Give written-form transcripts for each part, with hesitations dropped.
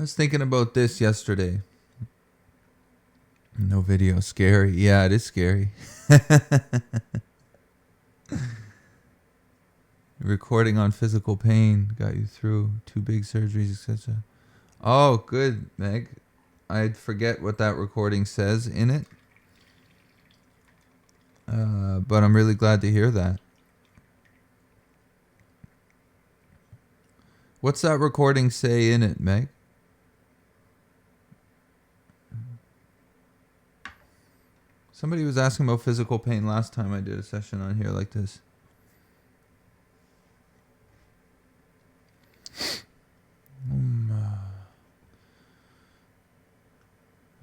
I was thinking about this yesterday. No video. Scary. Yeah, it is scary. Recording on physical pain got you through 2 big surgeries, etc. Oh, good, Meg. I'd forget what that recording says in it. But I'm really glad to hear that. What's that recording say in it, Meg? Somebody was asking about physical pain last time I did a session on here like this.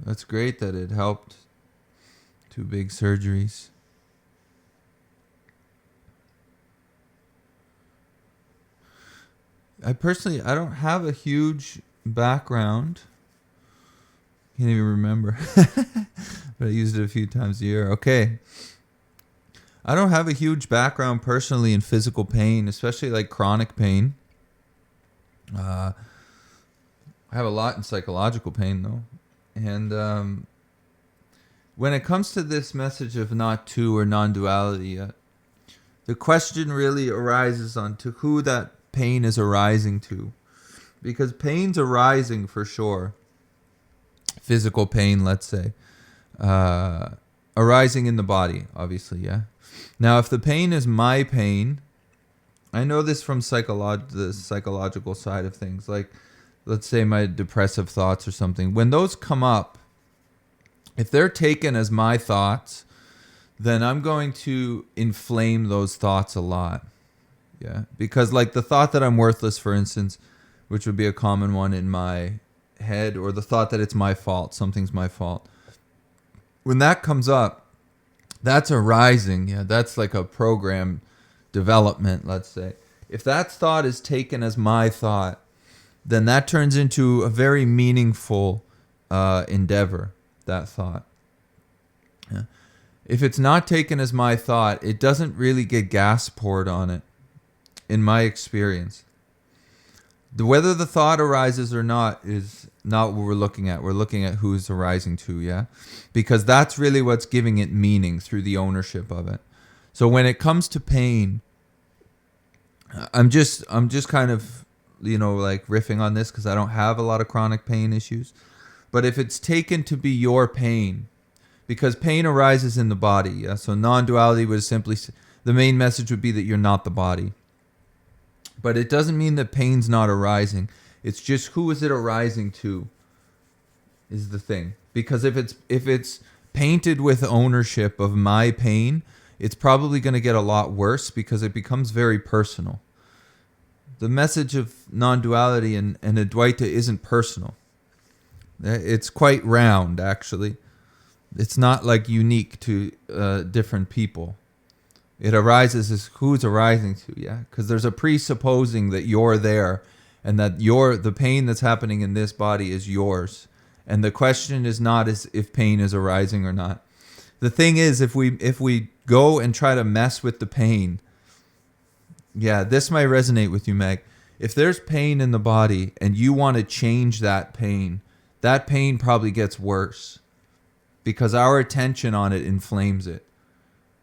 That's great that it helped. 2 big surgeries. I don't have a huge background. Can't even remember. But I used it a few times a year. Okay. I don't have a huge background personally in physical pain, especially like chronic pain. I have a lot in psychological pain though. And when it comes to this message of not two or non-duality, the question really arises on to who that pain is arising to. Because pain's arising for sure. Physical pain, let's say. Arising in the body, obviously, yeah. Now, if the pain is my pain, I know this from the psychological side of things. Like, let's say my depressive thoughts or something. When those come up, if they're taken as my thoughts, then I'm going to inflame those thoughts a lot. Yeah. Because like the thought that I'm worthless, for instance, which would be a common one in my head, or the thought that it's my fault, something's my fault. When that comes up, that's arising. Yeah, that's like a program development, let's say. If that thought is taken as my thought, then that turns into a very meaningful endeavor, that thought. Yeah. If it's not taken as my thought, it doesn't really get gas poured on it, in my experience. Whether the thought arises or not is not what we're looking at. We're looking at who's arising to, yeah? Because that's really what's giving it meaning through the ownership of it. So when it comes to pain, I'm just kind of, like riffing on this because I don't have a lot of chronic pain issues. But if it's taken to be your pain, because pain arises in the body, yeah? So non-duality would simply, the main message would be that you're not the body. But it doesn't mean that pain's not arising. It's just who is it arising to is the thing. Because if it's painted with ownership of my pain, it's probably going to get a lot worse because it becomes very personal. The message of non-duality and Advaita isn't personal. It's quite round, actually. It's not like unique to different people. It arises as who's arising to, yeah? Because there's a presupposing that you're there and that the pain that's happening in this body is yours. And the question is not as if pain is arising or not. The thing is, if we go and try to mess with the pain, yeah, this might resonate with you, Meg. If there's pain in the body and you want to change that pain probably gets worse because our attention on it inflames it.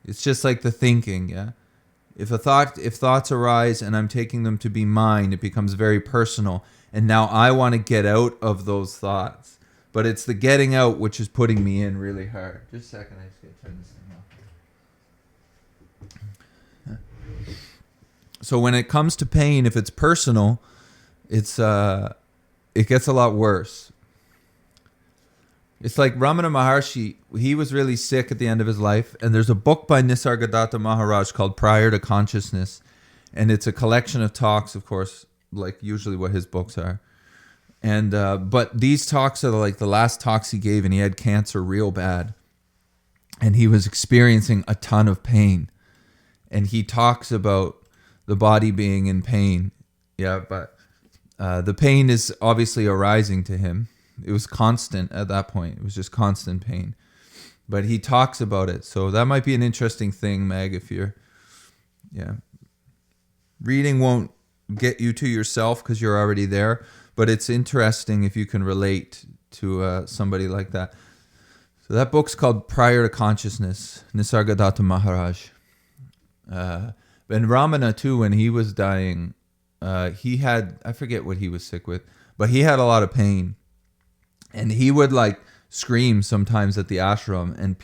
It's just like the thinking, yeah? If thoughts arise and I'm taking them to be mine, it becomes very personal. And now I want to get out of those thoughts. But it's the getting out which is putting me in really hard. Just a second, I just gotta turn this thing off. So when it comes to pain, if it's personal, it gets a lot worse. It's like Ramana Maharshi, he was really sick at the end of his life, and there's a book by Nisargadatta Maharaj called Prior to Consciousness, and it's a collection of talks, of course, like usually what his books are. And but these talks are like the last talks he gave, and he had cancer real bad, and he was experiencing a ton of pain, and he talks about the body being in pain, yeah, but the pain is obviously arising to him. It was constant at that point. It was just constant pain. But he talks about it. So that might be an interesting thing, Meg, if you're... Yeah. Reading won't get you to yourself because you're already there. But it's interesting if you can relate to somebody like that. So that book's called Prior to Consciousness, Nisargadatta Maharaj. And Ramana too, when he was dying, he had, I forget what he was sick with, but he had a lot of pain. And he would like scream sometimes at the ashram, and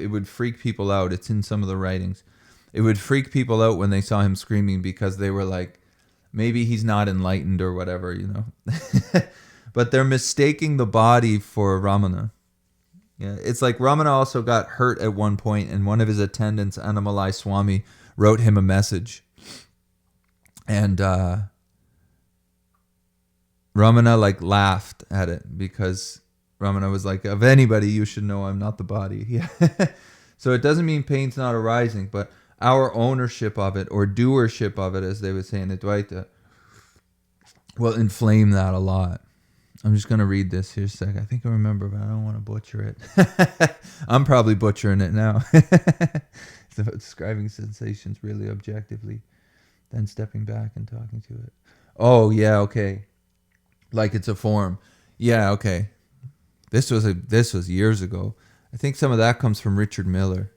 it would freak people out. It's in some of the writings. It would freak people out when they saw him screaming because they were like, maybe he's not enlightened or whatever, But they're mistaking the body for Ramana. Yeah, it's like Ramana also got hurt at one point, and one of his attendants, Annamalai Swami, wrote him a message. And Ramana like laughed at it because Ramana was like, of anybody, you should know I'm not the body. Yeah. So it doesn't mean pain's not arising, but our ownership of it, or doership of it, as they would say in Advaita, will inflame that a lot. I'm just going to read this here a sec. I think I remember, but I don't want to butcher it. I'm probably butchering it now. So describing sensations really objectively, then stepping back and talking to it. Oh, yeah, okay. Like it's a form. Yeah, okay. This was years ago. I think some of that comes from Richard Miller.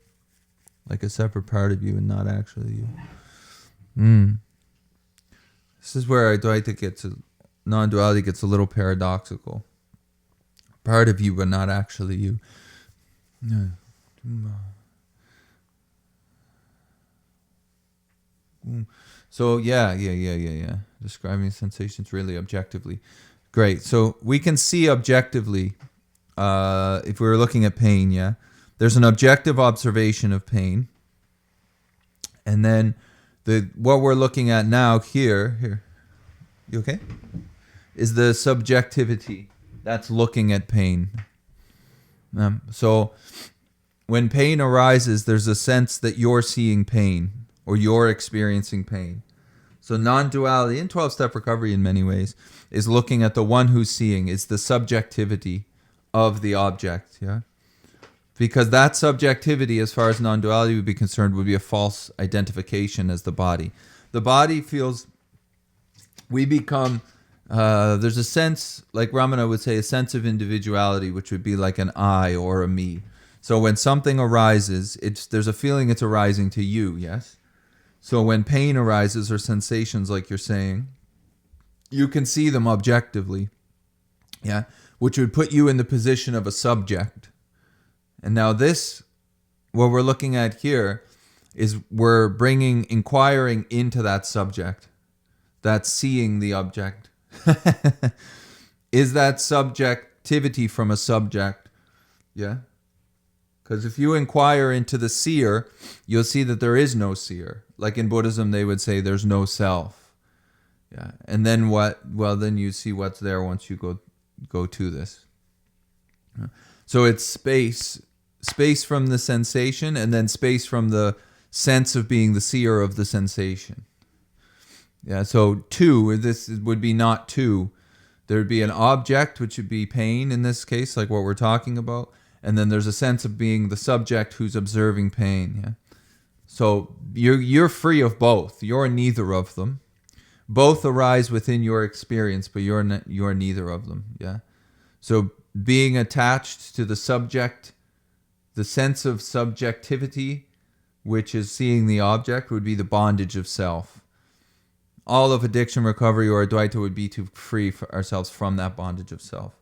Like a separate part of you and not actually you. This is where non-duality gets a little paradoxical. Part of you, but not actually you. So yeah. Describing sensations really objectively. Great. So we can see objectively, if we were looking at pain, yeah. There's an objective observation of pain. And then what we're looking at now here. You okay? Is the subjectivity that's looking at pain. So when pain arises, there's a sense that you're seeing pain or you're experiencing pain. So non-duality in 12-step recovery in many ways is looking at the one who's seeing. It's the subjectivity of the object, yeah? Because that subjectivity, as far as non-duality would be concerned, would be a false identification as the body. The body feels, we become, there's a sense, like Ramana would say, a sense of individuality, which would be like an I or a me. So when something arises, there's a feeling it's arising to you, yes? So when pain arises or sensations, like you're saying, you can see them objectively, yeah? Which would put you in the position of a subject. And now what we're looking at here is we're inquiring into that subject, that's seeing the object. Is that subjectivity from a subject? Yeah? Because if you inquire into the seer, you'll see that there is no seer. Like in Buddhism, they would say there's no self. Yeah. And then what? Well, then you see what's there once you go to this. So it's space from the sensation, and then space from the sense of being the seer of the sensation. Yeah, so this would be not two. There would be an object, which would be pain in this case, like what we're talking about, and then there's a sense of being the subject who's observing pain. Yeah, so you're free of both. You're neither of them. Both arise within your experience, but you're neither of them. Yeah, so being attached to the subject, the sense of subjectivity, which is seeing the object, would be the bondage of self. All of addiction recovery or Advaita would be to free ourselves from that bondage of self.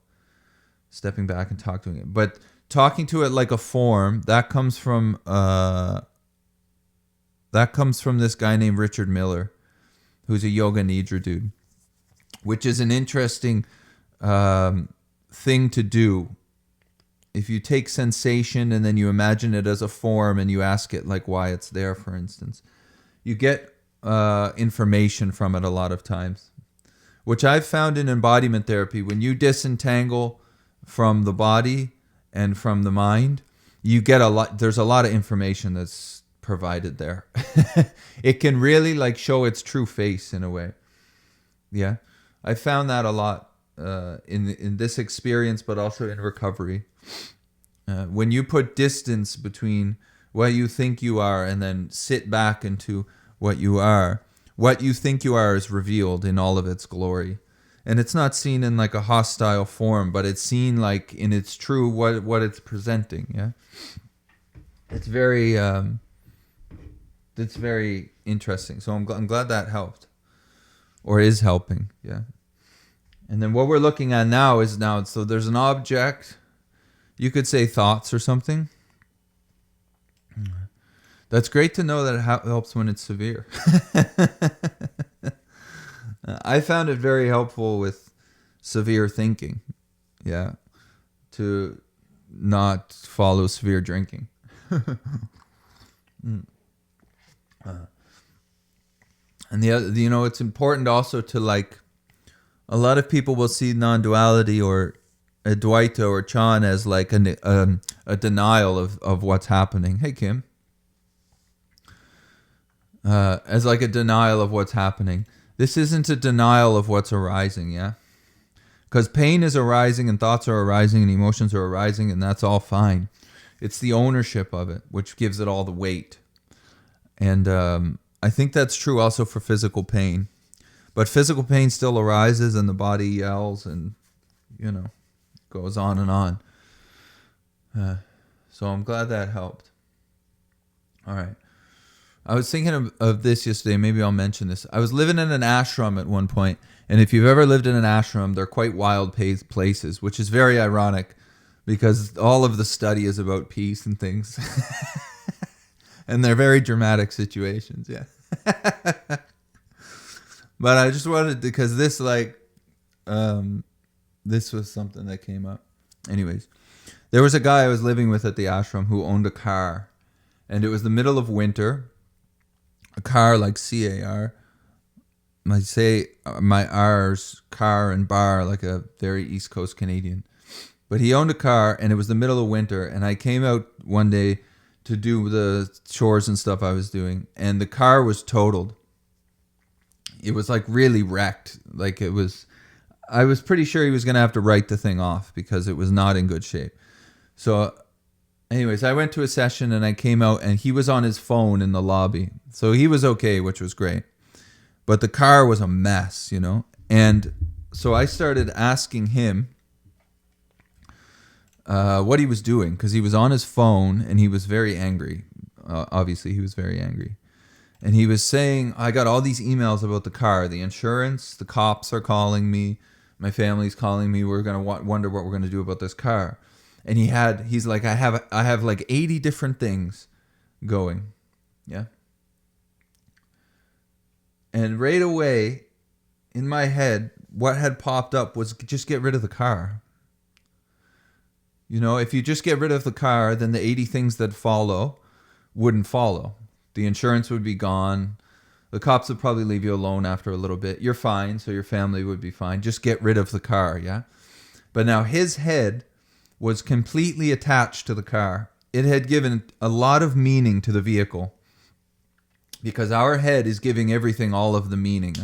Stepping back and talking to it. But talking to it like a form, that comes from this guy named Richard Miller, who's a Yoga Nidra dude, which is an interesting thing to do. If you take sensation and then you imagine it as a form and you ask it like why it's there, for instance, you get information from it a lot of times, which I've found in embodiment therapy. When you disentangle from the body and from the mind, you get there's a lot of information that's provided there. It can really like show its true face in a way. Yeah, I found that a lot in this experience, but also in recovery. When you put distance between what you think you are and then sit back into what you think you are is revealed in all of its glory. And it's not seen in like a hostile form, but it's seen like in its true what it's presenting. Yeah, it's very interesting. So I'm glad that helped, or is helping. Yeah. And then what we're looking at now is so there's an object. You could say thoughts or something. That's great to know that it helps when it's severe. I found it very helpful with severe thinking. Yeah. To not follow severe drinking. And the other, it's important also to like, a lot of people will see non-duality or Advaita or Chan as like a denial of what's happening. Hey, Kim. As like a denial of what's happening. This isn't a denial of what's arising, yeah? Because pain is arising and thoughts are arising and emotions are arising, and that's all fine. It's the ownership of it which gives it all the weight. And I think that's true also for physical pain. But physical pain still arises and the body yells and, goes on and on. So I'm glad that helped. All right. I was thinking of this yesterday. Maybe I'll mention this. I was living in an ashram at one point, and if you've ever lived in an ashram, they're quite wild places, which is very ironic because all of the study is about peace and things. And they're very dramatic situations, yeah. But I just wanted to, because this was something that came up. Anyways, there was a guy I was living with at the ashram who owned a car, and it was the middle of winter. A car like CAR. I say my R's car and bar like a very East Coast Canadian. But he owned a car and it was the middle of winter, and I came out one day to do the chores and stuff I was doing, and the car was totaled. It was like really wrecked. I was pretty sure he was going to have to write the thing off because it was not in good shape. So anyways, I went to a session and I came out and he was on his phone in the lobby. So he was okay, which was great. But the car was a mess, And so I started asking him what he was doing because he was on his phone and he was very angry. Obviously, he was very angry. And he was saying, I got all these emails about the car, the insurance, the cops are calling me, my family's calling me, we're going to wonder what we're going to do about this car. And he's like, I have like 80 different things going. Yeah. And right away, in my head, what had popped up was just get rid of the car. If you just get rid of the car, then the 80 things that follow wouldn't follow. The insurance would be gone. The cops would probably leave you alone after a little bit. You're fine, so your family would be fine. Just get rid of the car, yeah? But now his head was completely attached to the car. It had given a lot of meaning to the vehicle because our head is giving everything all of the meaning.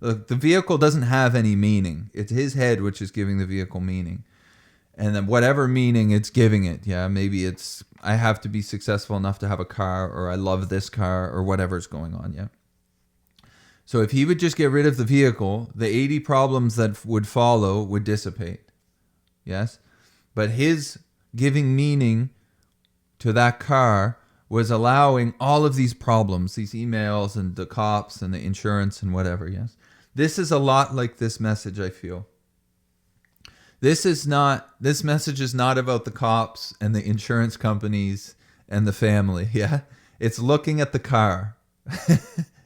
The vehicle doesn't have any meaning. It's his head which is giving the vehicle meaning. And then whatever meaning it's giving it, yeah, maybe it's I have to be successful enough to have a car, or I love this car, or whatever's going on, yeah. So if he would just get rid of the vehicle, the 80 problems that would follow would dissipate. Yes? But his giving meaning to that car was allowing all of these problems, these emails and the cops and the insurance and whatever, yes? This is a lot like this message, I feel. This message is not about the cops and the insurance companies and the family, yeah? It's looking at the car.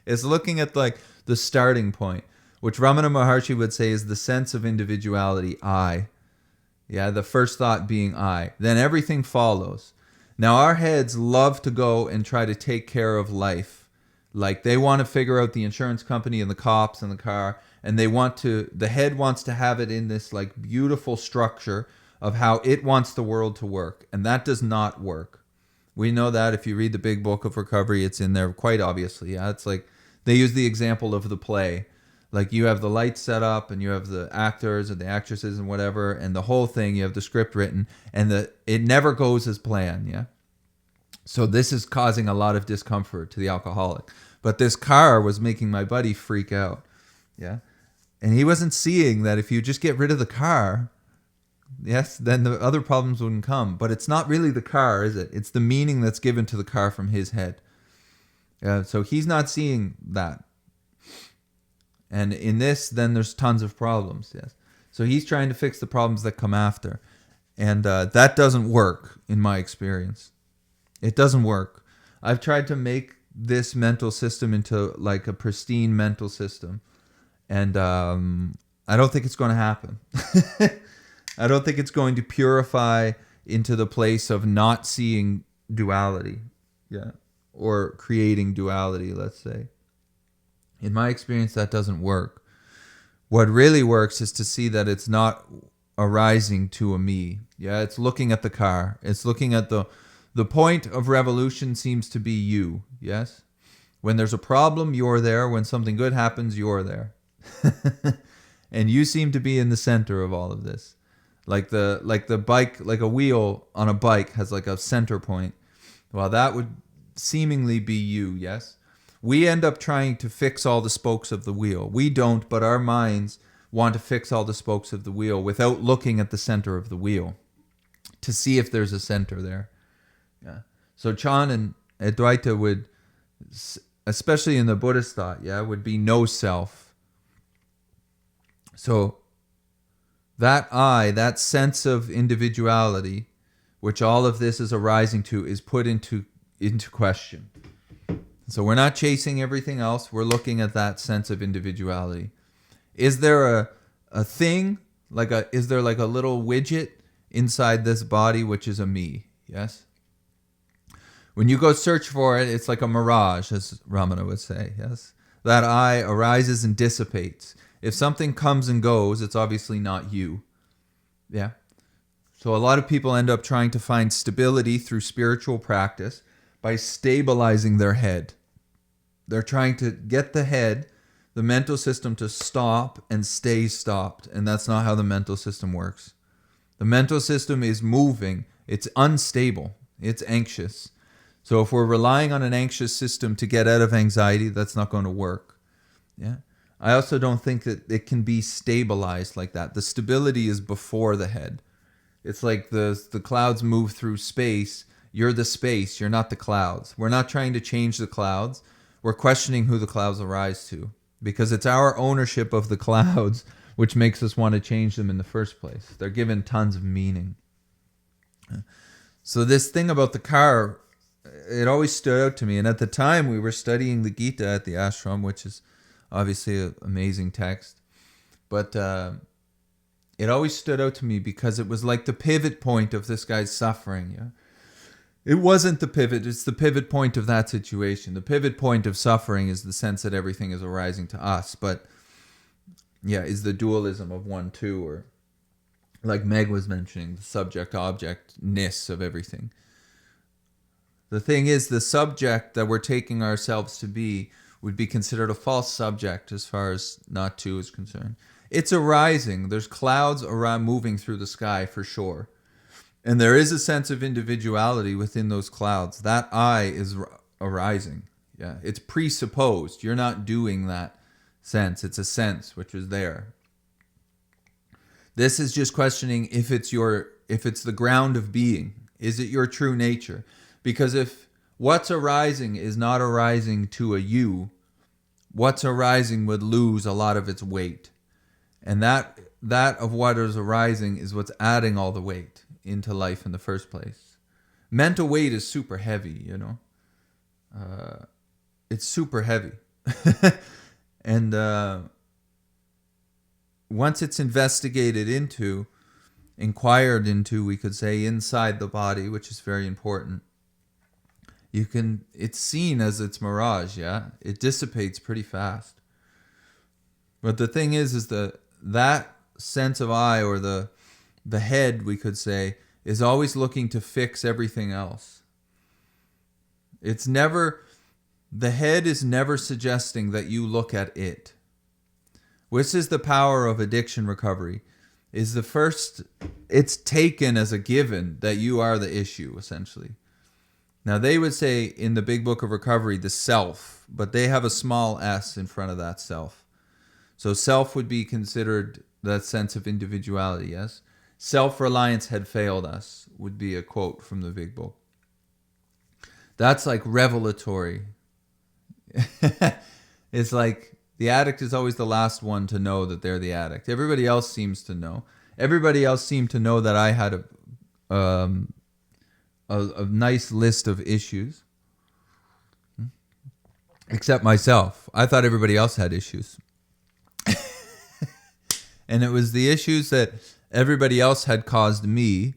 It's looking at like the starting point, which Ramana Maharshi would say is the sense of individuality, I. Yeah, the first thought being I. Then everything follows. Now our heads love to go and try to take care of life. Like they want to figure out the insurance company and the cops and the car, and the head wants to have it in this like beautiful structure of how it wants the world to work. And that does not work. We know that if you read the big book of recovery, it's in there quite obviously. Yeah, it's like they use the example of the play. Like you have the lights set up and you have the actors and the actresses and whatever, and the whole thing, you have the script written, and it never goes as planned, yeah? So this is causing a lot of discomfort to the alcoholic. But this car was making my buddy freak out, yeah? And he wasn't seeing that if you just get rid of the car, yes, then the other problems wouldn't come. But it's not really the car, is it? It's the meaning that's given to the car from his head. So he's not seeing that. And in this, then there's tons of problems, yes. So he's trying to fix the problems that come after. And that doesn't work, in my experience. It doesn't work. I've tried to make this mental system into like a pristine mental system. And I don't think it's going to happen. I don't think it's going to purify into the place of not seeing duality. Yeah. Or creating duality, let's say. In my experience, that doesn't work. What really works is to see that it's not arising to a me. Yeah, it's looking at the car. It's looking at the point of revolution seems to be you. Yes? When there's a problem, you're there. When something good happens, you're there. And you seem to be in the center of all of this. Like the bike, like a wheel on a bike has like a center point. Well, that would seemingly be you, yes? We end up trying to fix all the spokes of the wheel. We don't, but our minds want to fix all the spokes of the wheel without looking at the center of the wheel to see if there's a center there. Yeah. So Chan and Advaita would, especially in the Buddhist thought, yeah, would be no self. So that I, that sense of individuality, which all of this is arising to, is put into question. So we're not chasing everything else. We're looking at that sense of individuality. Is there a thing, is there like a little widget inside this body which is a me? Yes? When you go search for it, it's like a mirage, as Ramana would say. Yes? That I arises and dissipates. If something comes and goes, it's obviously not you. Yeah? So a lot of people end up trying to find stability through spiritual practice by stabilizing their head. They're trying to get the head, the mental system, to stop and stay stopped. And that's not how the mental system works. The mental system is moving. It's unstable. It's anxious. So if we're relying on an anxious system to get out of anxiety, that's not going to work. Yeah. I also don't think that it can be stabilized like that. The stability is before the head. It's like the clouds move through space. You're the space. You're not the clouds. We're not trying to change the clouds. We're questioning who the clouds arise to, because it's our ownership of the clouds which makes us want to change them in the first place. They're given tons of meaning. So this thing about the car, it always stood out to me. And at the time we were studying the Gita at the ashram, which is obviously an amazing text. But it always stood out to me because it was like the pivot point of this guy's suffering. Yeah, it wasn't the pivot. It's the pivot point of that situation. The pivot point of suffering is the sense that everything is arising to us. But yeah, is the dualism of 1-2, or like Meg was mentioning, the subject-object-ness of everything. The thing is, the subject that we're taking ourselves to be would be considered a false subject as far as not two is concerned. It's arising. There's clouds around moving through the sky for sure. And there is a sense of individuality within those clouds. That I is arising. Yeah, it's presupposed. You're not doing that sense. It's a sense which is there. This is just questioning if it's the ground of being. Is it your true nature? Because if what's arising is not arising to a you, what's arising would lose a lot of its weight. And that of what is arising is what's adding all the weight into life in the first place. Mental weight is super heavy, you know. It's super heavy. And once it's investigated into, inquired into, we could say, inside the body, which is very important, it's seen as its mirage, yeah? It dissipates pretty fast. But the thing is that sense of I, or the head, we could say, is always looking to fix everything else. The head is never suggesting that you look at it. Which is the power of addiction recovery. It's taken as a given that you are the issue, essentially. Now, they would say in the Big Book of Recovery, the self, but they have a small s in front of that self. So self would be considered that sense of individuality, yes? Self-reliance had failed us, would be a quote from the big book. That's like revelatory. It's like the addict is always the last one to know that they're the addict. Everybody else seems to know. Everybody else seemed to know that I had a nice list of issues. Except myself. I thought everybody else had issues. And it was the issues that everybody else had caused me,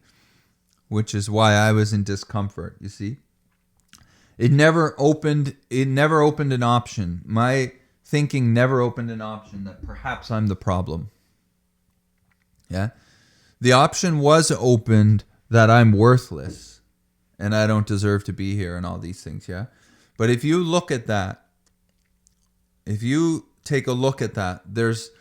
which is why I was in discomfort, you see? It never opened an option. My thinking never opened an option that perhaps I'm the problem. Yeah? The option was opened that I'm worthless and I don't deserve to be here and all these things, yeah? But if you look at that, if you take a look at that, there's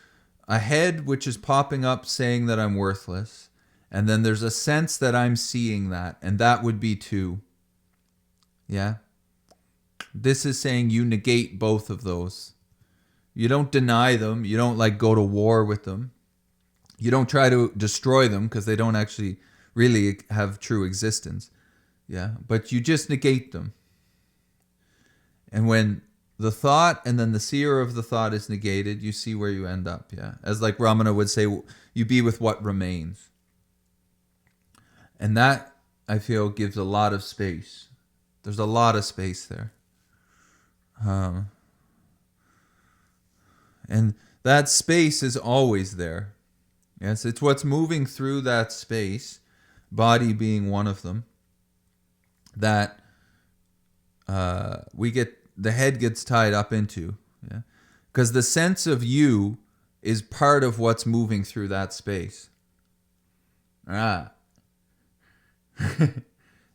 a head which is popping up saying that I'm worthless, and then there's a sense that I'm seeing that, and that would be two. Yeah? This is saying you negate both of those. You don't deny them. You don't like go to war with them. You don't try to destroy them because they don't actually really have true existence. Yeah? But you just negate them. And when the thought and then the seer of the thought is negated, you see where you end up, yeah? As like Ramana would say, you be with what remains. And that, I feel, gives a lot of space. There's a lot of space there. And that space is always there. Yes, it's what's moving through that space, body being one of them, that the head gets tied up into, yeah, because the sense of you is part of what's moving through that space.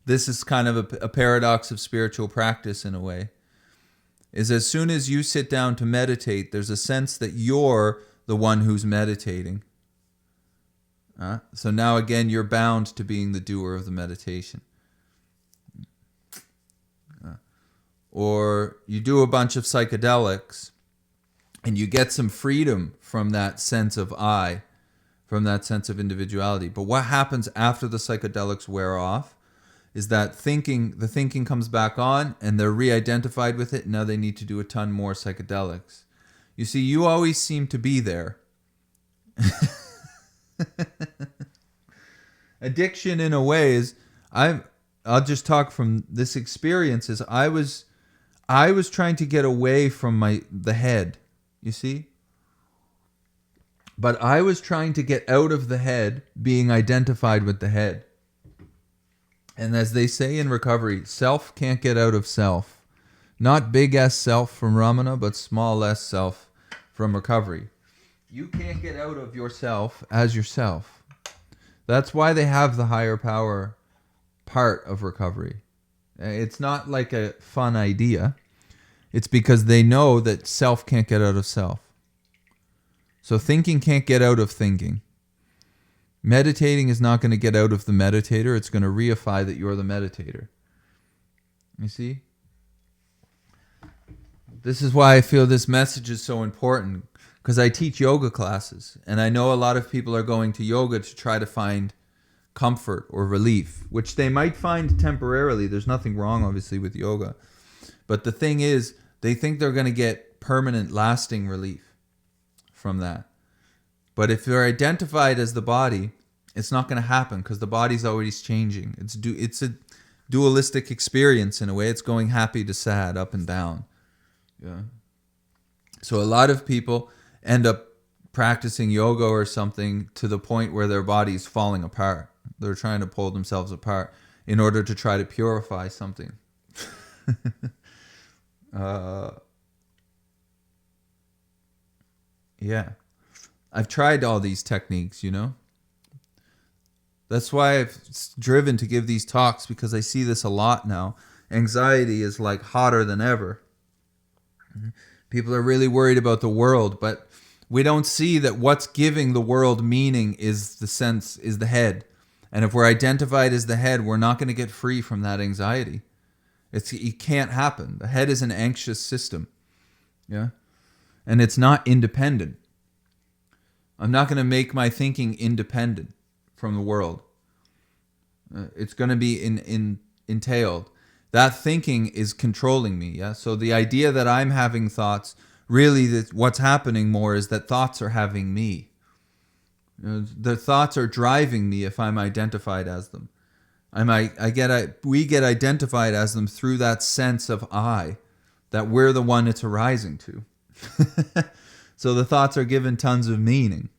This is kind of a paradox of spiritual practice in a way. Is as soon as you sit down to meditate, there's a sense that you're the one who's meditating. So now again, you're bound to being the doer of the meditation. Or you do a bunch of psychedelics and you get some freedom from that sense of I, from that sense of individuality. But what happens after the psychedelics wear off is that the thinking comes back on and they're re-identified with it. And now they need to do a ton more psychedelics. You see, you always seem to be there. Addiction in a way is, I'll just talk from this experience, is I was trying to get away from the head, you see? But I was trying to get out of the head being identified with the head. And as they say in recovery, self can't get out of self. Not big S self from Ramana, but small S self from recovery. You can't get out of yourself as yourself. That's why they have the higher power part of recovery. It's not like a fun idea. It's because they know that self can't get out of self. So thinking can't get out of thinking. Meditating is not going to get out of the meditator. It's going to reify that you're the meditator. You see? This is why I feel this message is so important. Because I teach yoga classes. And I know a lot of people are going to yoga to try to find comfort or relief, which they might find temporarily. There's nothing wrong, obviously, with yoga. But the thing is, they think they're going to get permanent, lasting relief from that. But if you're identified as the body, it's not going to happen because the body's always changing. It's a dualistic experience in a way. It's going happy to sad, up and down. Yeah. So a lot of people end up practicing yoga or something to the point where their body's falling apart. They're trying to pull themselves apart in order to try to purify something. Yeah. I've tried all these techniques, you know. That's why I've driven to give these talks, because I see this a lot now. Anxiety is like hotter than ever. People are really worried about the world, but we don't see that what's giving the world meaning is the head. And if we're identified as the head, we're not going to get free from that anxiety. It can't happen. The head is an anxious system. Yeah. And it's not independent. I'm not going to make my thinking independent from the world. It's going to be entailed. That thinking is controlling me. Yeah. So the idea that I'm having thoughts, really, what's happening more is that thoughts are having me. The thoughts are driving me if I'm identified as them. We get identified as them through that sense of I, that we're the one it's arising to. So the thoughts are given tons of meaning.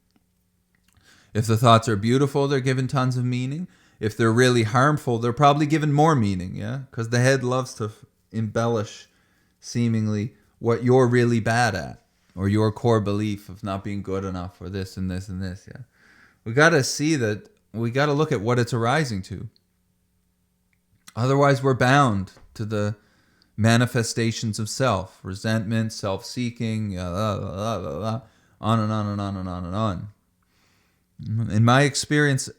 If the thoughts are beautiful, they're given tons of meaning. If they're really harmful, they're probably given more meaning, yeah? Because the head loves to embellish, seemingly, what you're really bad at, or your core belief of not being good enough, or this and this and this, yeah? We got to see that, we got to look at what it's arising to. Otherwise, we're bound to the manifestations of self, resentment, self-seeking, on and on and on and on and on. In my experience,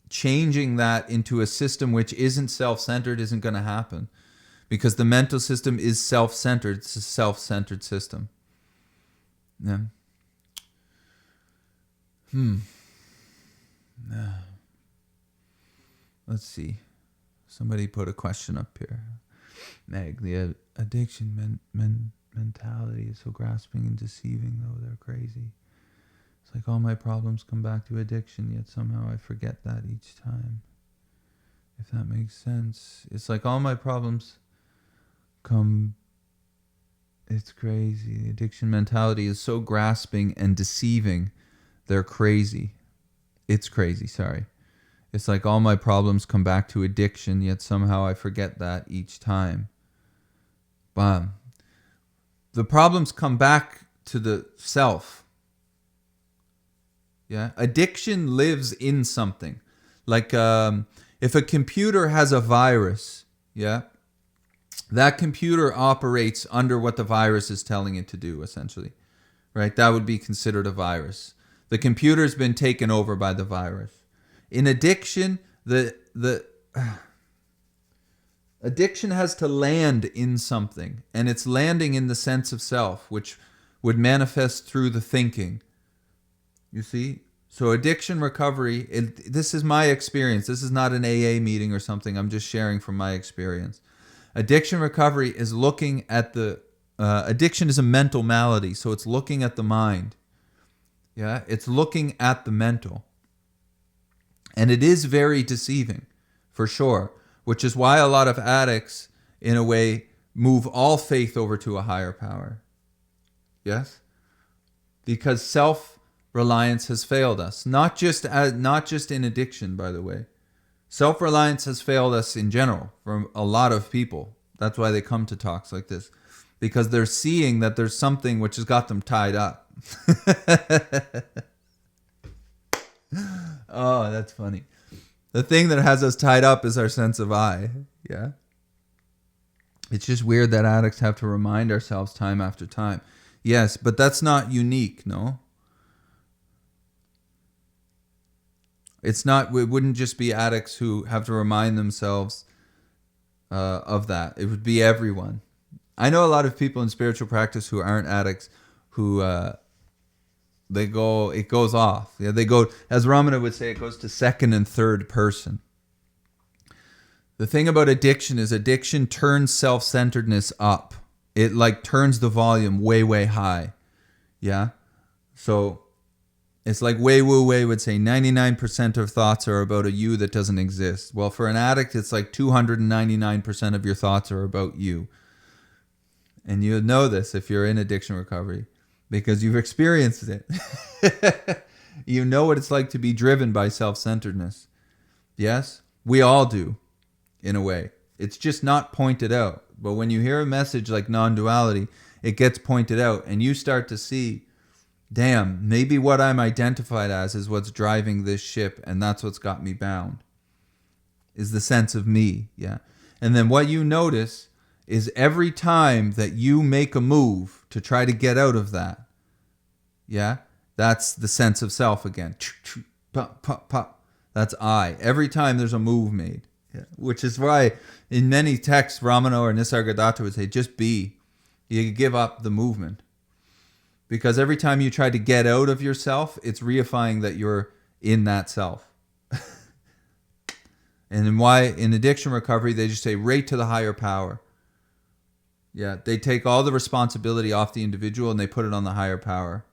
changing that into a system which isn't self-centered isn't going to happen, because the mental system is self-centered. It's a self-centered system. Yeah. Let's see. Somebody put a question up here. Meg, the addiction mentality is so grasping and deceiving, though. They're crazy. It's like all my problems come back to addiction, yet somehow I forget that each time. If that makes sense. It's like all my problems come... It's crazy. The addiction mentality is so grasping and deceiving. They're crazy. It's crazy, sorry. It's like all my problems come back to addiction, yet somehow I forget that each time. Bam. The problems come back to the self. Yeah. Addiction lives in something. Like if a computer has a virus, yeah, that computer operates under what the virus is telling it to do, essentially. Right? That would be considered a virus. The computer's been taken over by the virus. In addiction, the addiction has to land in something, and it's landing in the sense of self, which would manifest through the thinking. You see? So addiction recovery, this is my experience. This is not an AA meeting or something. I'm just sharing from my experience. Addiction recovery is looking at the... addiction is a mental malady, so it's looking at the mind. Yeah? It's looking at the mental. And it is very deceiving, for sure, which is why a lot of addicts, in a way, move all faith over to a higher power. Yes? Because self-reliance has failed us. Not just in addiction, by the way. Self-reliance has failed us in general, for a lot of people. That's why they come to talks like this. Because they're seeing that there's something which has got them tied up. Oh, that's funny. The thing that has us tied up is our sense of I. Yeah. It's just weird that addicts have to remind ourselves time after time. Yes, but that's not unique, no? It's not, it wouldn't just be addicts who have to remind themselves of that. It would be everyone. I know a lot of people in spiritual practice who aren't addicts who it goes off. Yeah, they go, as Ramana would say, it goes to second and third person. The thing about addiction is addiction turns self-centeredness up. It like turns the volume way, way high. Yeah? So it's like Wei Wu Wei would say 99% of thoughts are about a you that doesn't exist. Well, for an addict, it's like 299% of your thoughts are about you. And you'll know this if you're in addiction recovery, because you've experienced it. You know what it's like to be driven by self-centeredness. Yes? We all do, in a way. It's just not pointed out. But when you hear a message like non-duality, it gets pointed out, and you start to see, damn, maybe what I'm identified as is what's driving this ship, and that's what's got me bound, is the sense of me. Yeah. And then what you notice is every time that you make a move to try to get out of that, yeah, that's the sense of self again. That's I. Every time there's a move made. Yeah. Which is why in many texts, Ramana or Nisargadatta would say, just be. You give up the movement. Because every time you try to get out of yourself, it's reifying that you're in that self. And then why in addiction recovery, they just say right to the higher power. Yeah, they take all the responsibility off the individual and they put it on the higher power.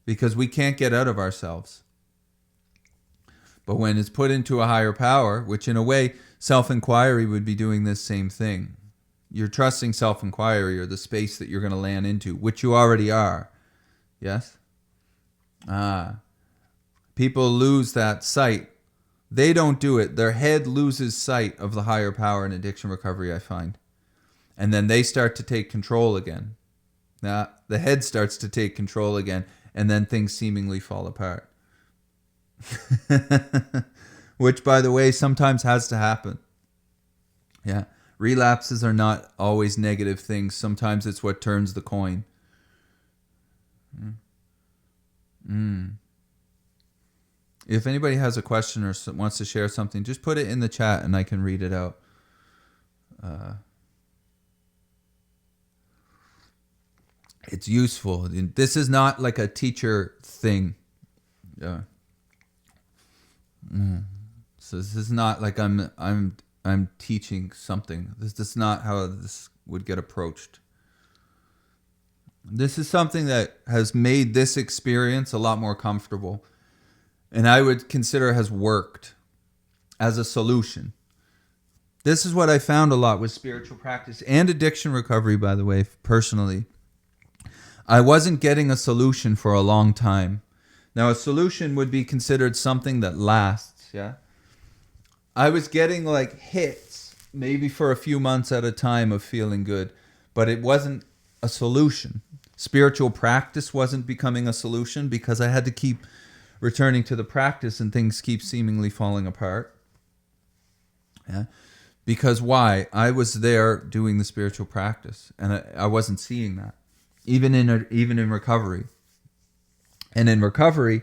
Because we can't get out of ourselves. But when it's put into a higher power, which in a way, self-inquiry would be doing this same thing. You're trusting self-inquiry or the space that you're going to land into, which you already are. Yes? People lose that sight. They don't do it. Their head loses sight of the higher power in addiction recovery, I find. And then they start to take control again. Now, the head starts to take control again, and then things seemingly fall apart. Which, by the way, sometimes has to happen. Yeah. Relapses are not always negative things. Sometimes it's what turns the coin. If anybody has a question or wants to share something, just put it in the chat and I can read it out. It's useful. This is not like a teacher thing. Yeah. So this is not like I'm teaching something. This is not how this would get approached. This is something that has made this experience a lot more comfortable. And I would consider has worked as a solution. This is what I found a lot with spiritual practice and addiction recovery, by the way, personally. I wasn't getting a solution for a long time. Now, a solution would be considered something that lasts, yeah? I was getting like hits, maybe for a few months at a time of feeling good, but it wasn't a solution. Spiritual practice wasn't becoming a solution because I had to keep returning to the practice and things keep seemingly falling apart. Yeah. Because why? I was there doing the spiritual practice and I wasn't seeing that. Even in recovery. And in recovery,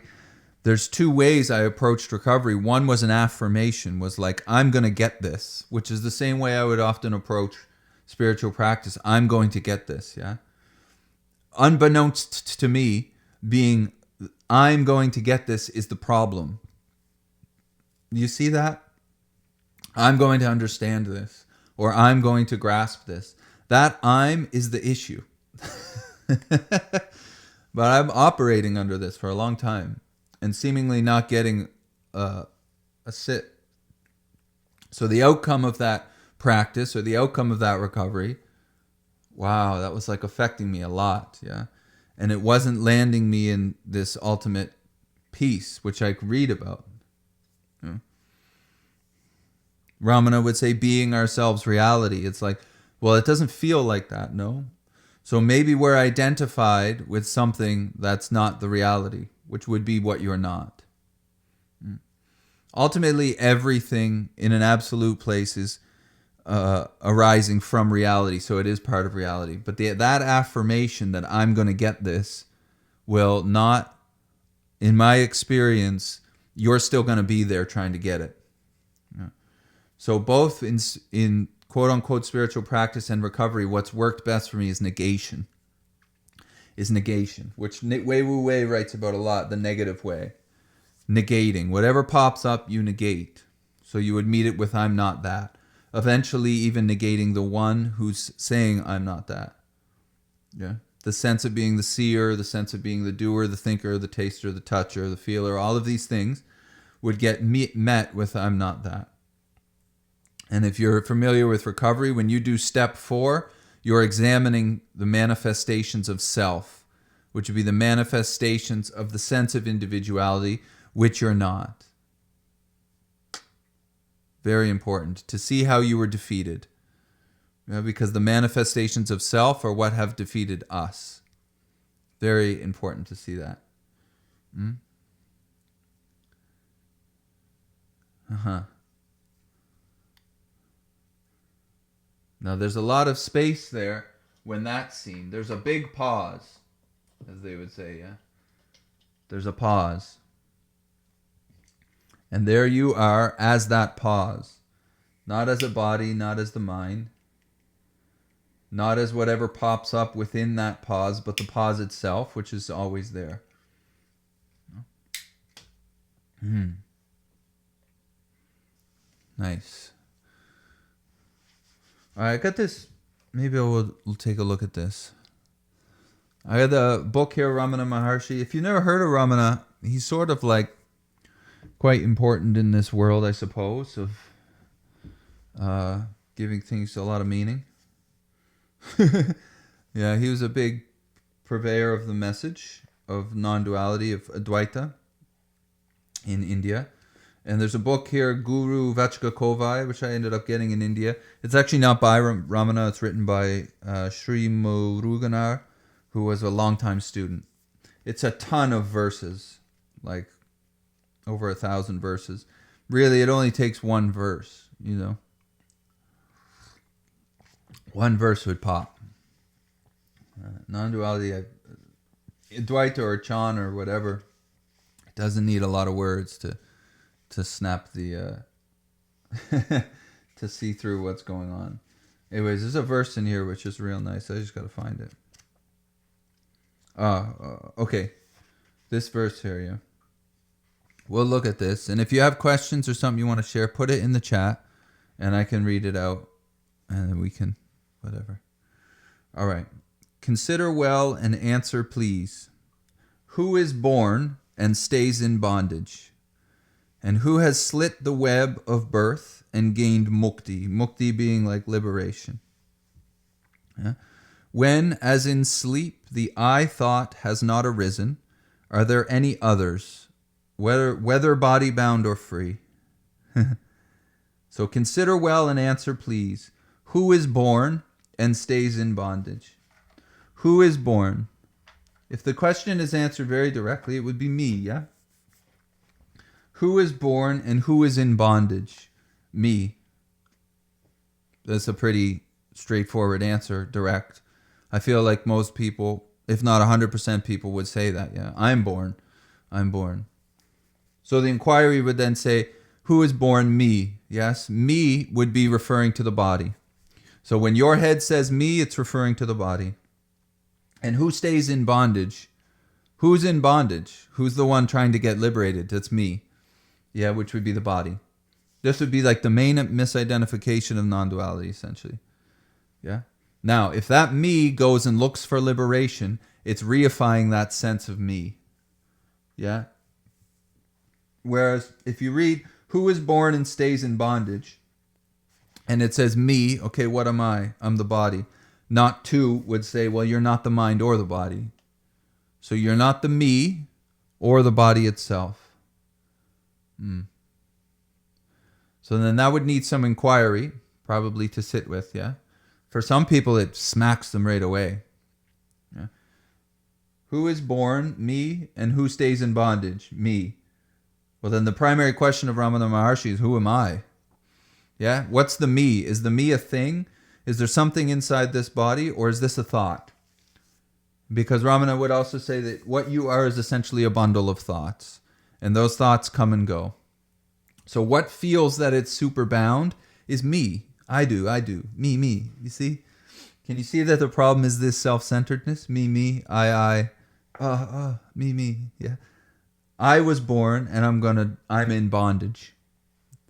there's two ways I approached recovery. One was an affirmation, was like, I'm going to get this, which is the same way I would often approach spiritual practice. I'm going to get this, yeah? Unbeknownst to me, being I'm going to get this is the problem. You see that? I'm going to understand this, or I'm going to grasp this. That I'm is the issue. But I'm operating under this for a long time and seemingly not getting a sit. So the outcome of that practice or the outcome of that recovery, wow, that was like affecting me a lot, yeah. And it wasn't landing me in this ultimate peace, which I could read about. Yeah. Ramana would say, being ourselves reality. It's like, well, it doesn't feel like that, no? So maybe we're identified with something that's not the reality, which would be what you're not. Ultimately, everything in an absolute place is arising from reality, so it is part of reality. But that affirmation that I'm going to get this will not, in my experience, you're still going to be there trying to get it. Yeah. So both in quote-unquote spiritual practice and recovery, what's worked best for me is negation. Which Wei Wu Wei writes about a lot, the negative way. Negating. Whatever pops up, you negate. So you would meet it with I'm not that. Eventually even negating the one who's saying I'm not that. Yeah. The sense of being the seer, the sense of being the doer, the thinker, the taster, the toucher, the feeler, all of these things would get met with I'm not that. And if you're familiar with recovery, when you do step 4, you're examining the manifestations of self, which would be the manifestations of the sense of individuality, which you're not. Very important to see how you were defeated. Yeah, because the manifestations of self are what have defeated us. Very important to see that. Now there's a lot of space there when that's seen. There's a big pause, as they would say, yeah? There's a pause. And there you are as that pause. Not as a body, not as the mind. Not as whatever pops up within that pause, but the pause itself, which is always there. Nice. All right, I got this. Maybe we'll take a look at this. I got the book here, Ramana Maharshi. If you've never heard of Ramana, he's sort of like quite important in this world, I suppose, of giving things a lot of meaning. Yeah, he was a big purveyor of the message of non-duality, of Advaita in India. And there's a book here, Guru Vachka Kovai, which I ended up getting in India. It's actually not by Ramana. It's written by Sri Muruganar, who was a longtime student. It's a ton of verses, like over 1,000 verses. Really, it only takes one verse, you know. One verse would pop. Non-duality, Advaita or Chan or whatever, it doesn't need a lot of words to snap the to see through what's going on. Anyways, there's a verse in here which is real nice. I just got to find it. Okay, this verse here, yeah. We'll look at this, and if you have questions or something you want to share, put it in the chat, and I can read it out, and then we can whatever. All right. Consider well and answer, please. Who is born and stays in bondage? And who has slit the web of birth and gained mukti? Mukti being like liberation. Yeah? When, as in sleep, the I thought has not arisen, are there any others, whether body bound or free? So consider well and answer, please. Who is born and stays in bondage? Who is born? If the question is answered very directly, it would be me, yeah? Who is born and who is in bondage? Me. That's a pretty straightforward answer, direct. I feel like most people, if not 100% people, would say that, yeah. I'm born. So the inquiry would then say, who is born? Me. Yes? Me would be referring to the body. So when your head says me, it's referring to the body. And who stays in bondage? Who's in bondage? Who's the one trying to get liberated? That's me. Yeah, which would be the body. This would be like the main misidentification of non-duality, essentially. Yeah? Now, if that me goes and looks for liberation, it's reifying that sense of me. Yeah? Whereas if you read, who is born and stays in bondage, and it says me, okay, what am I? I'm the body. Not two would say, well, you're not the mind or the body. So you're not the me or the body itself. So then that would need some inquiry, probably to sit with, yeah? For some people, it smacks them right away. Yeah? Who is born? Me. And who stays in bondage? Me. Well, then the primary question of Ramana Maharshi is, who am I? Yeah? What's the me? Is the me a thing? Is there something inside this body, or is this a thought? Because Ramana would also say that what you are is essentially a bundle of thoughts, and those thoughts come and go. So what feels that it's super bound is me. I do. Me. You see? Can you see that the problem is this self-centeredness? Me, I, me. Yeah. I was born, and I'm in bondage.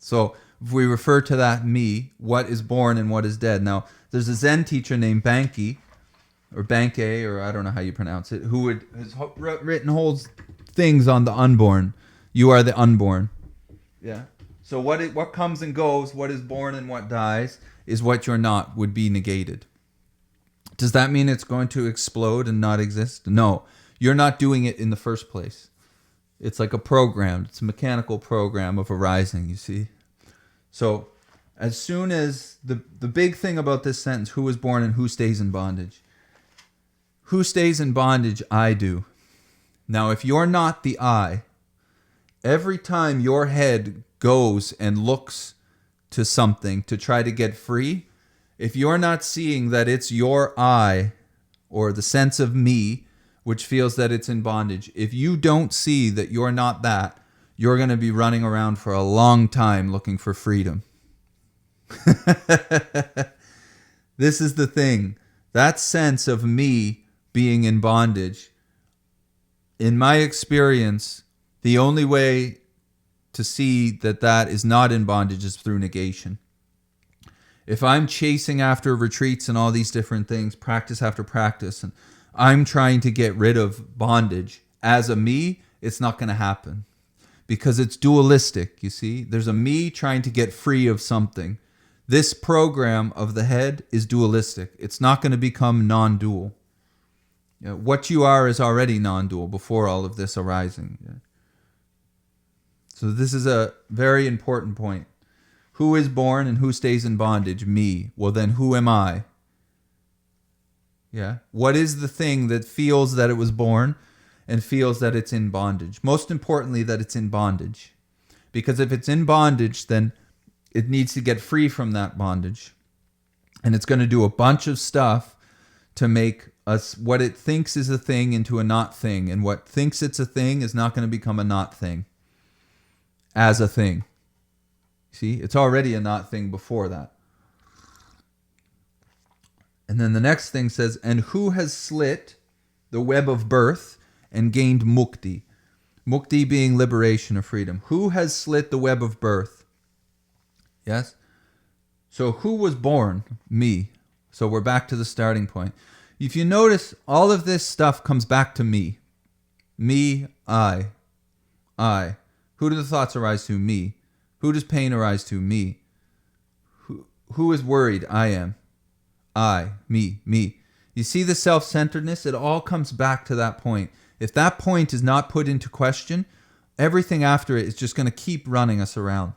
So if we refer to that me, what is born and what is dead. Now, there's a Zen teacher named Banki, or Banke, or I don't know how you pronounce it, who has written whole things on the unborn. You are the unborn. Yeah. So what comes and goes, what is born and what dies, is what you're not, would be negated. Does that mean it's going to explode and not exist? No. You're not doing it in the first place. It's like a program. It's a mechanical program of arising, you see? So as soon as the big thing about this sentence, who is born and who stays in bondage? Who stays in bondage? I do. Now, if you're not the I, every time your head goes and looks to something to try to get free, if you're not seeing that it's your I, or the sense of me, which feels that it's in bondage, if you don't see that you're not that, you're going to be running around for a long time looking for freedom. This is the thing. that sense of me being in bondage, in my experience, the only way to see that that is not in bondage is through negation. If I'm chasing after retreats and all these different things, practice after practice, and I'm trying to get rid of bondage as a me, it's not going to happen. Because it's dualistic, you see? There's a me trying to get free of something. This program of the head is dualistic. It's not going to become non-dual. What you are is already non-dual before all of this arising. So this is a very important point. Who is born and who stays in bondage? Me. Well, then who am I? Yeah. What is the thing that feels that it was born and feels that it's in bondage? Most importantly, that it's in bondage. Because if it's in bondage, then it needs to get free from that bondage. And it's going to do a bunch of stuff to make us what it thinks is a thing into a not thing. And what thinks it's a thing is not going to become a not thing as a thing. See, it's already a not thing before that. And then the next thing says, and who has slit the web of birth and gained mukti? Mukti being liberation or freedom. Who has slit the web of birth? Yes? So who was born? Me. So we're back to the starting point. If you notice, all of this stuff comes back to me. Me, I. Who do the thoughts arise to? Me. Who does pain arise to? Me. Who is worried? I am. I. Me. You see the self-centeredness? It all comes back to that point. If that point is not put into question, everything after it is just going to keep running us around.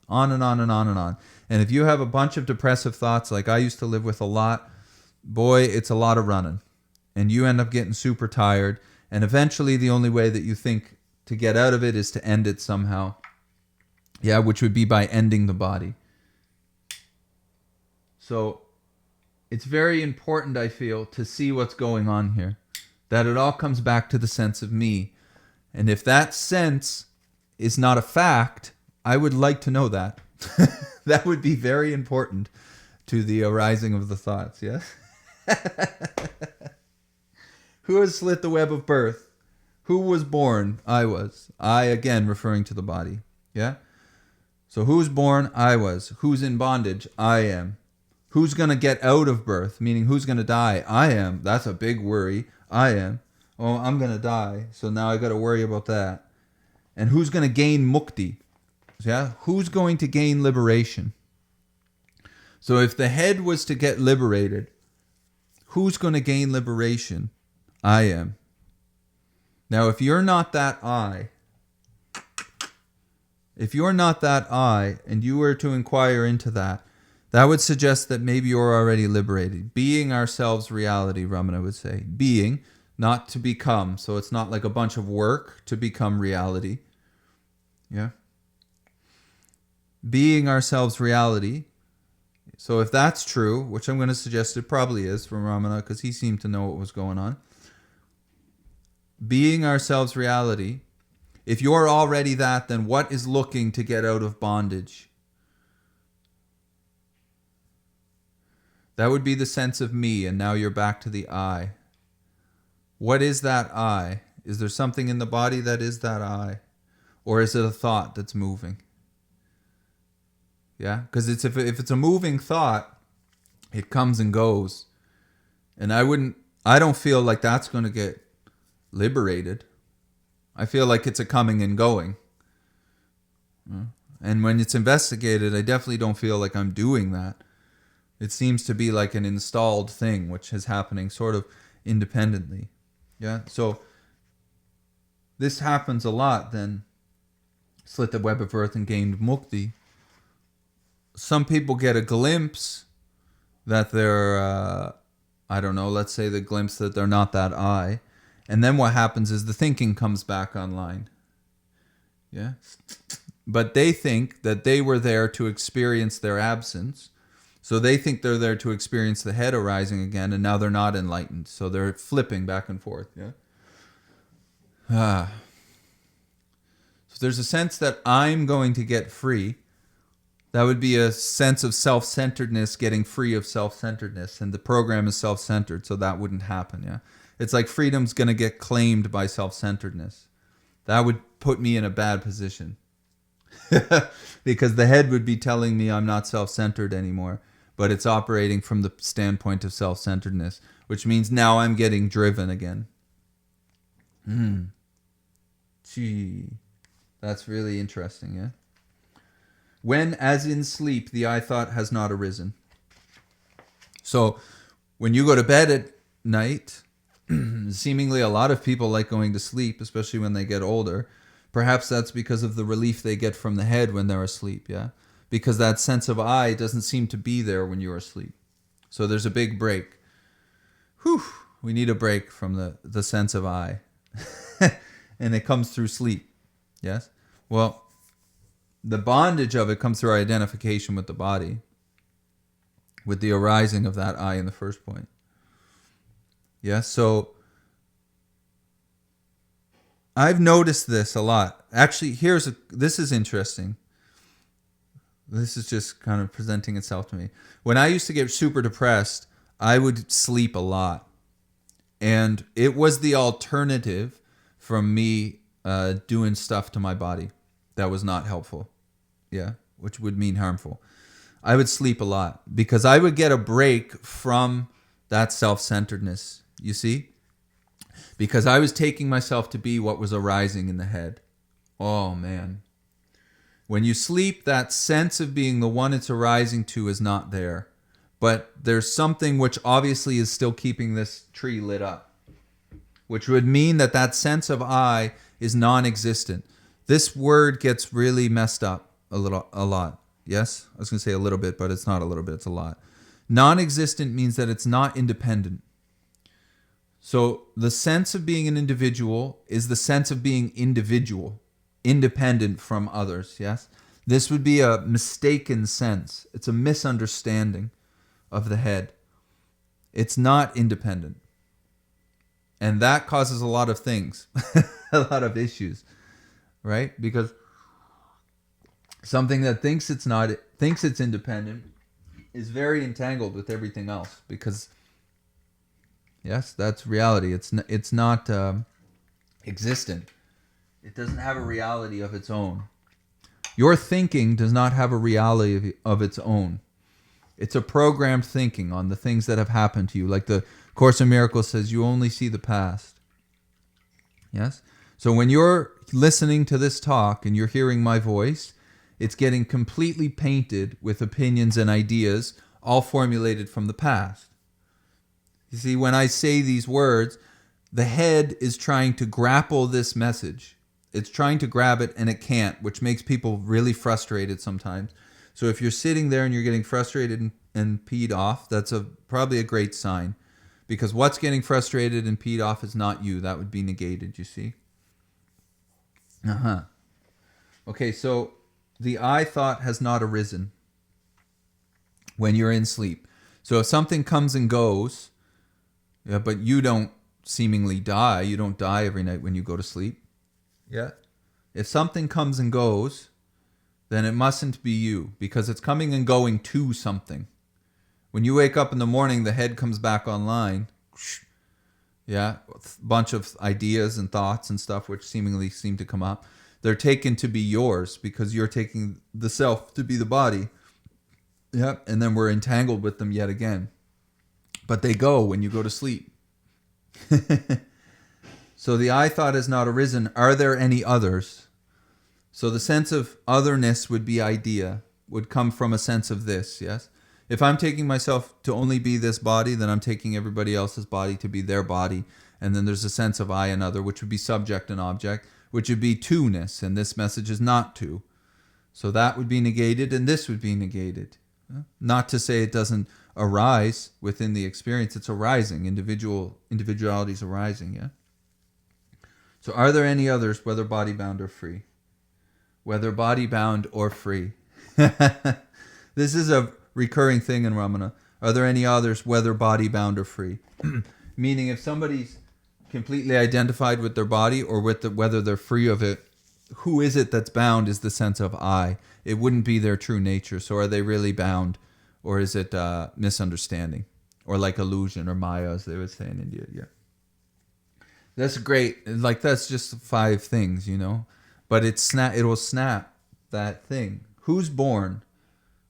On and on and on and on. And if you have a bunch of depressive thoughts like I used to live with a lot, boy, it's a lot of running. And you end up getting super tired. And eventually the only way that you think to get out of it is to end it somehow. Yeah, which would be by ending the body. So it's very important, I feel, to see what's going on here. That it all comes back to the sense of me. And if that sense is not a fact, I would like to know that. That would be very important to the arising of the thoughts, yes? Who has slit the web of birth? Who was born? I was. I, again, referring to the body. Yeah? So who's born? I was. Who's in bondage? I am. Who's going to get out of birth? Meaning who's going to die? I am. That's a big worry. I am. Oh, I'm going to die. So now I got to worry about that. And who's going to gain mukti? Yeah? Who's going to gain liberation? So if the head was to get liberated, who's going to gain liberation? I am. Now, if you're not that I, and you were to inquire into that, that would suggest that maybe you're already liberated. Being ourselves reality, Ramana would say. Being, not to become. So it's not like a bunch of work to become reality. Yeah? Being ourselves reality. So if that's true, which I'm going to suggest it probably is from Ramana, because he seemed to know what was going on. Being ourselves reality. If you're already that, then what is looking to get out of bondage? That would be the sense of me, and now you're back to the I. What is that I? Is there something in the body that is that I? Or is it a thought that's moving? Yeah? Because if it's a moving thought, it comes and goes. And I don't feel like that's going to get liberated. I feel like it's a coming and going. And when it's investigated, I definitely don't feel like I'm doing that. It seems to be like an installed thing, which is happening sort of independently. Yeah. So this happens a lot. Then slit the web of earth and gained mukti. Some people get a glimpse that they're, I don't know, let's say the glimpse that they're not that I. And then what happens is the thinking comes back online. Yeah. But they think that they were there to experience their absence. So they think they're there to experience the head arising again, and now they're not enlightened. So they're flipping back and forth. Yeah. So there's a sense that I'm going to get free. That would be a sense of self-centeredness getting free of self-centeredness. And the program is self-centered, so that wouldn't happen, yeah? It's like freedom's going to get claimed by self-centeredness. That would put me in a bad position. Because the head would be telling me I'm not self-centered anymore, but it's operating from the standpoint of self-centeredness, which means now I'm getting driven again. Gee, that's really interesting, yeah? When, as in sleep, the I thought has not arisen. So, when you go to bed at night, seemingly a lot of people like going to sleep, especially when they get older. Perhaps that's because of the relief they get from the head when they're asleep, yeah? Because that sense of I doesn't seem to be there when you're asleep. So there's a big break. Whew, we need a break from the sense of I. And it comes through sleep, yes? Well, the bondage of it comes through our identification with the body, with the arising of that I in the first point. Yes, so I've noticed this a lot. Actually, this is interesting. This is just kind of presenting itself to me. When I used to get super depressed, I would sleep a lot. And it was the alternative from me doing stuff to my body that was not helpful. Yeah, which would mean harmful. I would sleep a lot because I would get a break from that self-centeredness, you see? Because I was taking myself to be what was arising in the head. Oh, man. When you sleep, that sense of being the one it's arising to is not there. But there's something which obviously is still keeping this tree lit up, which would mean that that sense of I is non-existent. This word gets really messed up a lot. Yes? I was going to say a little bit, but it's not a little bit, it's a lot. Non-existent means that it's not independent. So the sense of being an individual is the sense of being individual, independent from others, yes? This would be a mistaken sense. It's a misunderstanding of the head. It's not independent. And that causes a lot of things, a lot of issues, right? Because something that thinks it's independent is very entangled with everything else because, yes, that's reality. It's not existent. It doesn't have a reality of its own. Your thinking does not have a reality of its own. It's a programmed thinking on the things that have happened to you. Like the Course in Miracles says, you only see the past. Yes? So when you're listening to this talk and you're hearing my voice, it's getting completely painted with opinions and ideas, all formulated from the past. You see, when I say these words, the head is trying to grapple this message. It's trying to grab it and it can't, which makes people really frustrated sometimes. So if you're sitting there and you're getting frustrated and peed off, that's probably a great sign. Because what's getting frustrated and peed off is not you. That would be negated, you see. Okay, so the I thought has not arisen when you're in sleep. So if something comes and goes, yeah, but you don't seemingly die. You don't die every night when you go to sleep. Yeah. If something comes and goes, then it mustn't be you because it's coming and going to something. When you wake up in the morning, the head comes back online. Yeah, a bunch of ideas and thoughts and stuff which seemingly seem to come up. They're taken to be yours because you're taking the self to be the body. Yep, and then we're entangled with them yet again. But they go when you go to sleep. So the I thought has not arisen. Are there any others? So the sense of otherness would be idea, would come from a sense of this, yes? If I'm taking myself to only be this body, then I'm taking everybody else's body to be their body. And then there's a sense of I and other, which would be subject and object, which would be two-ness. And this message is not two. So that would be negated and this would be negated. Not to say it doesn't arise within the experience. It's arising. Individuality is arising, yeah? So are there any others, whether body-bound or free? Whether body-bound or free. This is a recurring thing in Ramana. Are there any others, whether body-bound or free? Meaning if somebody's completely identified with their body or with whether they're free of it, who is it that's bound is the sense of I. It wouldn't be their true nature. So are they really bound? Or is it misunderstanding? Or like illusion or Maya, as they would say in India. Yeah. That's great. Like, that's just 5 things, you know? But it'll snap that thing. Who's born?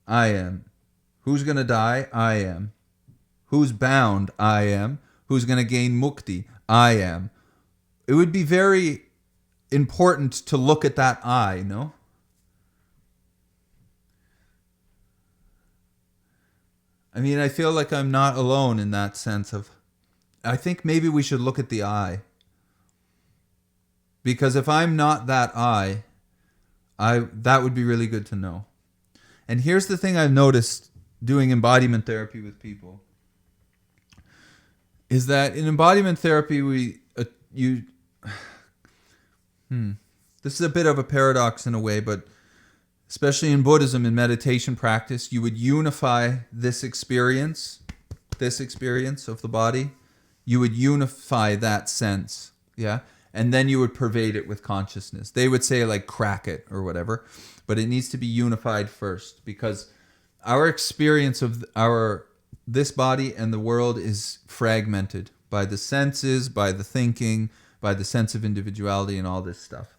I am. Who's going to die? I am. Who's bound? I am. Who's going to gain mukti? I am. It would be very important to look at that I, no? I mean, I feel like I'm not alone in that sense of, I think maybe we should look at the I. Because if I'm not that I, that would be really good to know. And here's the thing I've noticed doing embodiment therapy with people, is that in embodiment therapy, this is a bit of a paradox in a way, but especially in Buddhism, in meditation practice, you would unify this experience of the body. You would unify that sense, yeah? And then you would pervade it with consciousness. They would say like crack it or whatever, but it needs to be unified first, because our experience of this body and the world is fragmented by the senses, by the thinking, by the sense of individuality and all this stuff.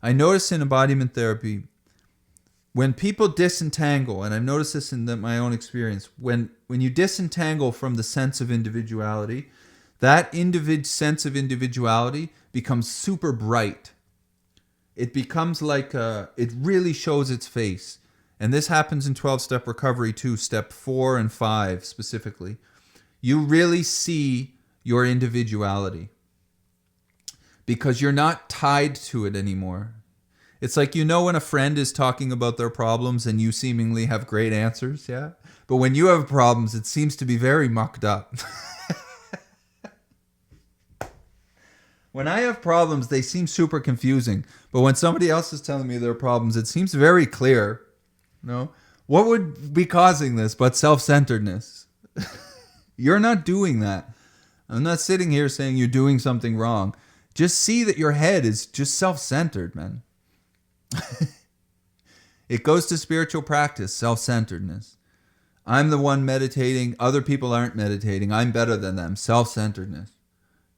I notice in embodiment therapy, when people disentangle, and I've noticed this in my own experience, when you disentangle from the sense of individuality, that sense of individuality becomes super bright. It becomes like it really shows its face. And this happens in 12-step recovery too, step 4 and 5 specifically. You really see your individuality because you're not tied to it anymore. It's like, you know, when a friend is talking about their problems and you seemingly have great answers, yeah? But when you have problems, it seems to be very mucked up. When I have problems, they seem super confusing. But when somebody else is telling me their problems, it seems very clear. No? What would be causing this but self-centeredness? You're not doing that. I'm not sitting here saying you're doing something wrong. Just see that your head is just self-centered, man. It goes to spiritual practice, self-centeredness. I'm the one meditating. Other people aren't meditating. I'm better than them. Self-centeredness.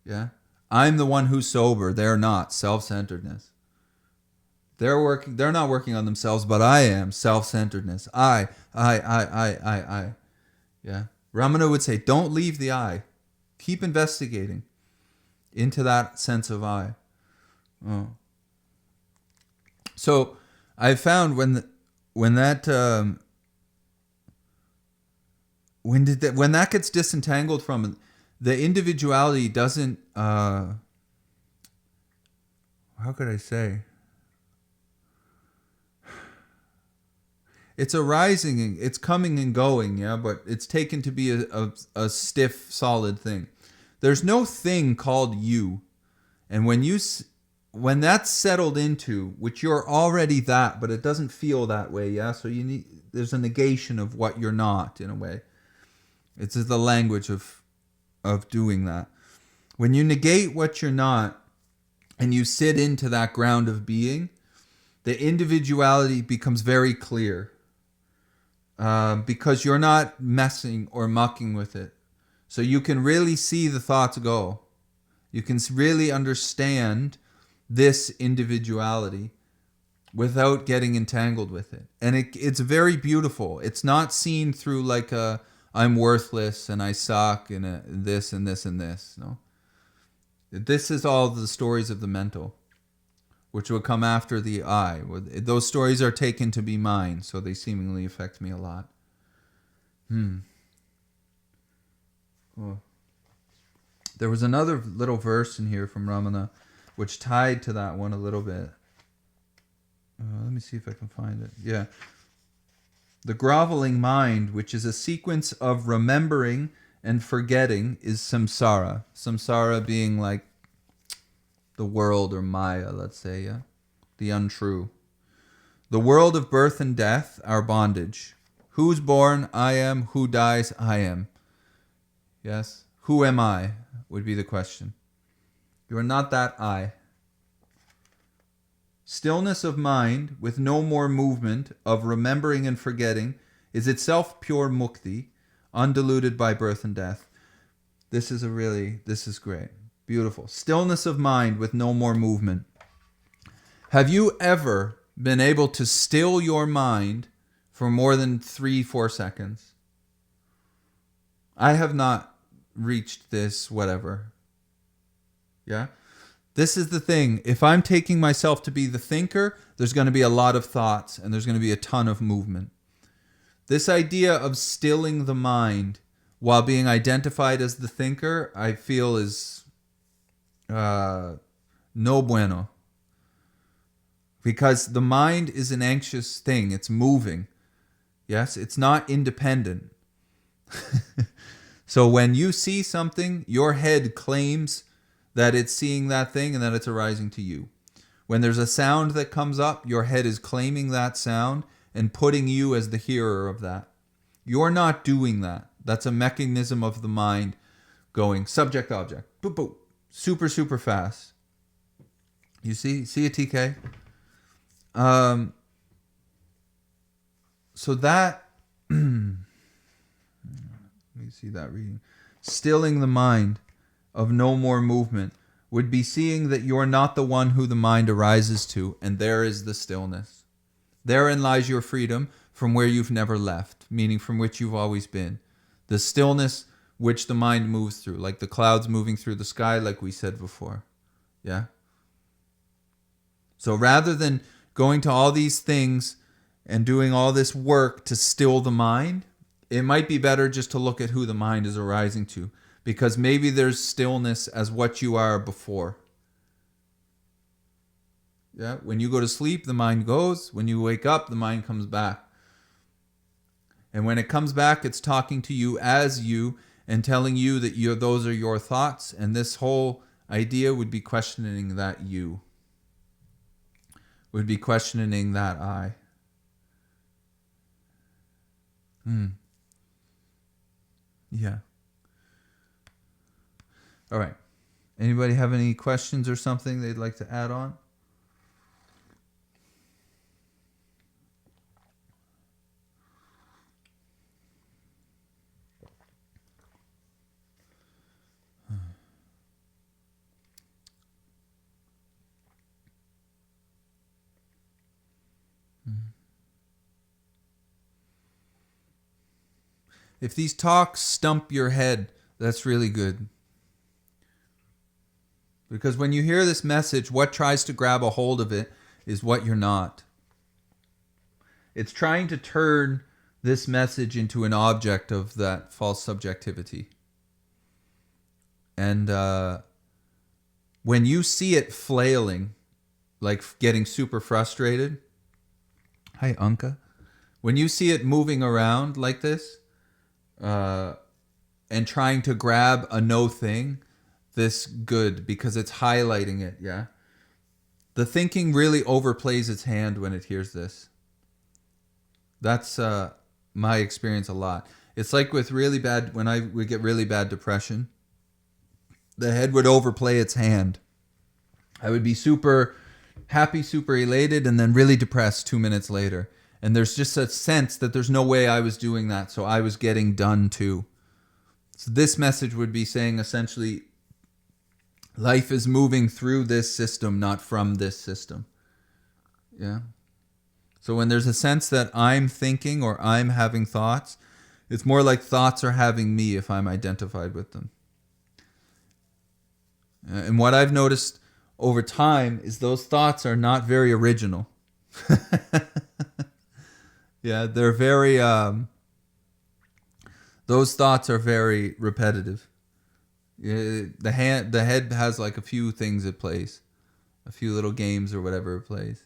Yeah? I'm the one who's sober. They're not. Self-centeredness. They're not working on themselves, but I am. Self-centeredness. I. Yeah. Ramana would say, don't leave the I. Keep investigating into that sense of I. Oh. So I found when that gets disentangled from it, the individuality doesn't. How could I say? It's arising, it's coming and going, yeah, but it's taken to be a stiff, solid thing. There's no thing called you, and when that's settled into, which you're already that, but it doesn't feel that way, yeah. So there's a negation of what you're not in a way. It's the language of doing that. When you negate what you're not, and you sit into that ground of being, the individuality becomes very clear. Because you're not messing or mucking with it. So you can really see the thoughts go. You can really understand this individuality without getting entangled with it. And it's very beautiful. It's not seen through like I'm worthless and I suck and this and this and this. No. This is all the stories of the mental, which will come after the I. Those stories are taken to be mine, so they seemingly affect me a lot. Oh. There was another little verse in here from Ramana, which tied to that one a little bit. Let me see if I can find it. Yeah. The groveling mind, which is a sequence of remembering and forgetting, is samsara. Samsara being like the world or Maya, let's say, yeah? The untrue. The world of birth and death, our bondage. Who's born? I am. Who dies? I am. Yes? Who am I? Would be the question. You are not that I. Stillness of mind with no more movement of remembering and forgetting is itself pure mukti, undiluted by birth and death. This is great. Beautiful. Stillness of mind with no more movement. Have you ever been able to still your mind for more than 3-4 seconds? I have not reached this, whatever. Yeah? This is the thing. If I'm taking myself to be the thinker, there's going to be a lot of thoughts and there's going to be a ton of movement. This idea of stilling the mind while being identified as the thinker, I feel is no bueno. Because the mind is an anxious thing. It's moving. Yes, it's not independent. So when you see something, your head claims that it's seeing that thing and that it's arising to you. When there's a sound that comes up, your head is claiming that sound and putting you as the hearer of that. You're not doing that. That's a mechanism of the mind going subject, object, boop, boop, super, super fast. You see it, TK? So that, let me see that reading. Stilling the mind of no more movement would be seeing that you're not the one who the mind arises to, and there is the stillness. Therein lies your freedom from where you've never left, meaning from which you've always been. The stillness which the mind moves through, like the clouds moving through the sky, like we said before. Yeah? So rather than going to all these things and doing all this work to still the mind, it might be better just to look at who the mind is arising to, because maybe there's stillness as what you are before. Yeah, when you go to sleep, the mind goes. When you wake up, the mind comes back. And when it comes back, it's talking to you as you and telling you that those are your thoughts. And this whole idea would be questioning that you. Would be questioning that I. Yeah. All right. Anybody have any questions or something they'd like to add on? If these talks stump your head, that's really good. Because when you hear this message, what tries to grab a hold of it is what you're not. It's trying to turn this message into an object of that false subjectivity. And when you see it flailing, like getting super frustrated, hi Anka, when you see it moving around like this, and trying to grab a no thing, this good, because it's highlighting it, yeah? The thinking really overplays its hand when it hears this. That's my experience a lot. It's like with really bad, when I would get really bad depression, the head would overplay its hand. I would be super happy, super elated, and then really depressed 2 minutes later. And there's just a sense that there's no way I was doing that, so I was getting done too. So this message would be saying essentially, life is moving through this system, not from this system. Yeah. So when there's a sense that I'm thinking or I'm having thoughts, it's more like thoughts are having me if I'm identified with them. And what I've noticed over time is those thoughts are not very original. Yeah, they're very, those thoughts are very repetitive. The head has like a few things it plays, a few little games or whatever it plays.